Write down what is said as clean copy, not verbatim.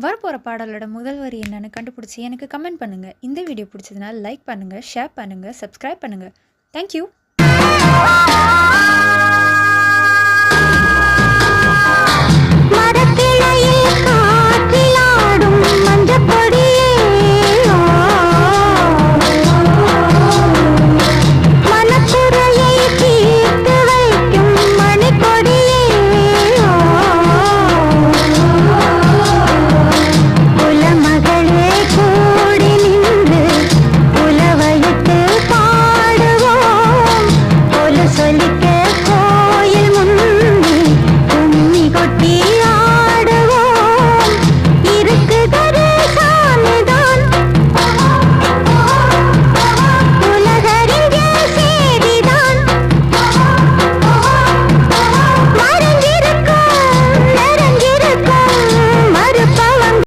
வரப்போகிற பாடலோட முதல் வரி என்னன்னு கண்டுபிடிச்சி எனக்கு கமெண்ட் பண்ணுங்கள். இந்த வீடியோ பிடிச்சதுனால லைக் பண்ணுங்கள், ஷேர் பண்ணுங்கள், சப்ஸ்கிரைப் பண்ணுங்கள். தேங்க்யூ.